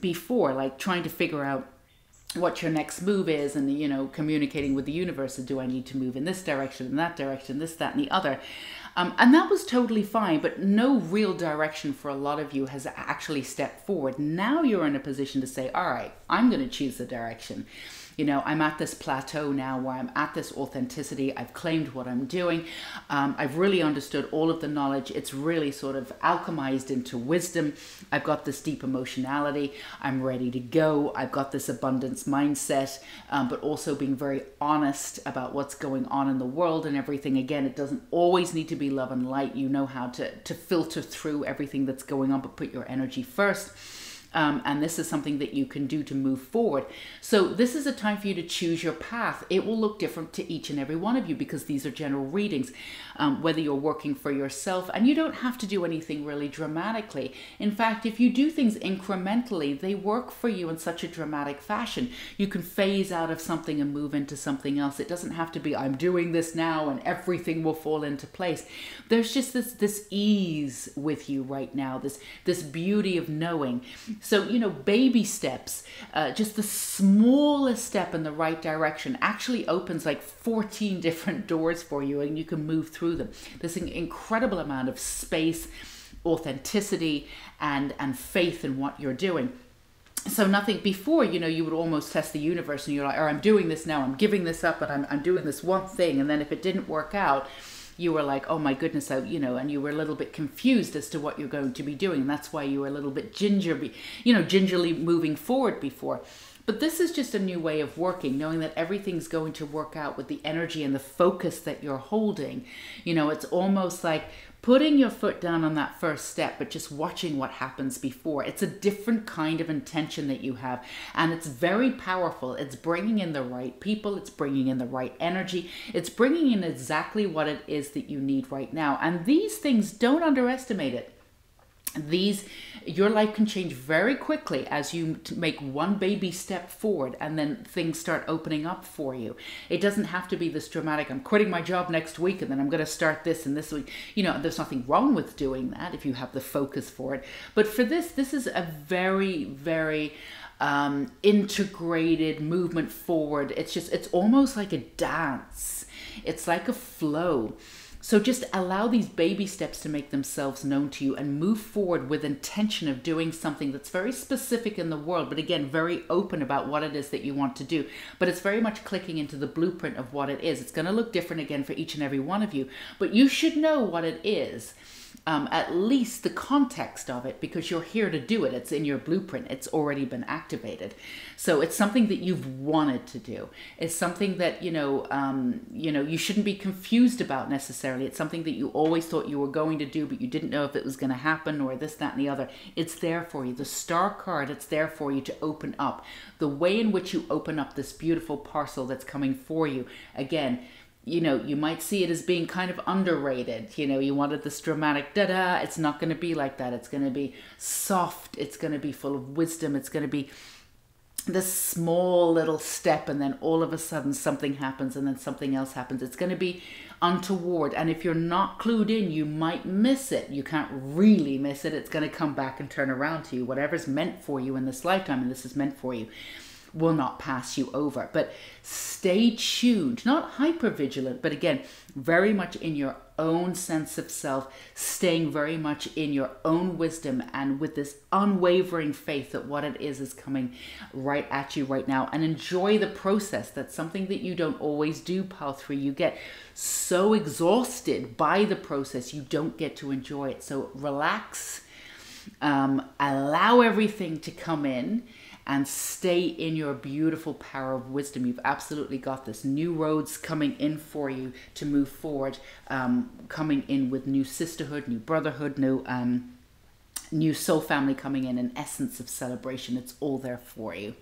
before, like trying to figure out what your next move is, and, you know, communicating with the universe. Do I need to move in this direction, in that direction, this, that, and the other? And that was totally fine, but no real direction for a lot of you has actually stepped forward. Now you're in a position to say, all right, I'm going to choose the direction. You know, I'm at this plateau now where I'm at this authenticity. I've claimed what I'm doing. I've really understood all of the knowledge. It's really sort of alchemized into wisdom. I've got this deep emotionality. I'm ready to go. I've got this abundance mindset, but also being very honest about what's going on in the world and everything. Again, it doesn't always need to be love and light. You know how to filter through everything that's going on, but put your energy first. And this is something that you can do to move forward. So this is a time for you to choose your path. It will look different to each and every one of you because these are general readings, whether you're working for yourself, and you don't have to do anything really dramatically. In fact, if you do things incrementally, they work for you in such a dramatic fashion. You can phase out of something and move into something else. It doesn't have to be, I'm doing this now and everything will fall into place. There's just this ease with you right now, this beauty of knowing. So, you know, baby steps, just the smallest step in the right direction actually opens like 14 different doors for you, and you can move through them. There's an incredible amount of space, authenticity, and faith in what you're doing. So nothing before, you know, you would almost test the universe and you're like, oh, I'm doing this now, I'm giving this up, but I'm doing this one thing. And then if it didn't work out, you were like, oh my goodness, you know, and you were a little bit confused as to what you're going to be doing. And that's why you were a little bit gingerly moving forward before. But this is just a new way of working, knowing that everything's going to work out with the energy and the focus that you're holding. You know, it's almost like putting your foot down on that first step, but just watching what happens before. It's a different kind of intention that you have, and it's very powerful. It's bringing in the right people. It's bringing in the right energy. It's bringing in exactly what it is that you need right now. And these things, don't underestimate it. Your life can change very quickly as you make one baby step forward, and then things start opening up for you. It doesn't have to be this dramatic, I'm quitting my job next week and then I'm going to start this and this week. You know, there's nothing wrong with doing that if you have the focus for it. But for this is a very, very integrated movement forward. It's almost like a dance. It's like a flow. So just allow these baby steps to make themselves known to you and move forward with intention of doing something that's very specific in the world, but again, very open about what it is that you want to do. But it's very much clicking into the blueprint of what it is. It's going to look different again for each and every one of you, but you should know what it is. At least the context of it, because you're here to do it. It's in your blueprint. It's already been activated. So it's something that you've wanted to do. It's something that, you shouldn't be confused about necessarily. It's something that you always thought you were going to do, but you didn't know if it was going to happen or this, that, and the other. It's there for you. The star card, it's there for you to open up. The way in which you open up this beautiful parcel that's coming for you. Again, you know, you might see it as being kind of underrated. You know, you wanted this dramatic da-da. It's not going to be like that. It's going to be soft. It's going to be full of wisdom. It's going to be this small little step, and then all of a sudden something happens, and then something else happens. It's going to be untoward. And if you're not clued in, you might miss it. You can't really miss it. It's going to come back and turn around to you. Whatever's meant for you in this lifetime, and this is meant for you, will not pass you over. But stay tuned, not hyper vigilant, but again, very much in your own sense of self, staying very much in your own wisdom and with this unwavering faith that what it is coming right at you right now. And enjoy the process. That's something that you don't always do, Pile 3. You get so exhausted by the process, you don't get to enjoy it. So relax, allow everything to come in, and stay in your beautiful power of wisdom. You've absolutely got this. New roads coming in for you to move forward, coming in with new sisterhood, new brotherhood, new soul family coming in, an essence of celebration. It's all there for you.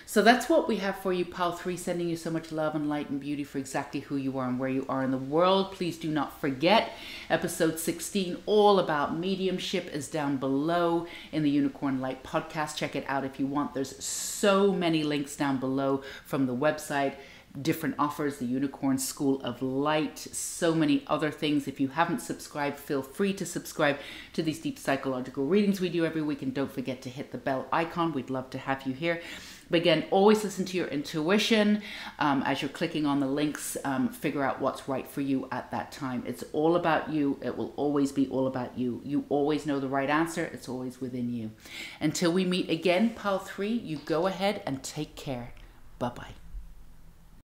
So that's what we have for you, Pile 3, sending you so much love and light and beauty for exactly who you are and where you are in the world. Please do not forget, episode 16, all about mediumship, is down below in the Unicorn Light podcast. Check it out if you want. There's so many links down below from the website, different offers, the Unicorn School of Light, so many other things. If you haven't subscribed, feel free to subscribe to these deep psychological readings we do every week, and don't forget to hit the bell icon. We'd love to have you here. But again, always listen to your intuition as you're clicking on the links. Figure out what's right for you at that time. It's all about you. It will always be all about you. You always know the right answer. It's always within you. Until we meet again, Pile 3, you go ahead and take care. Bye-bye.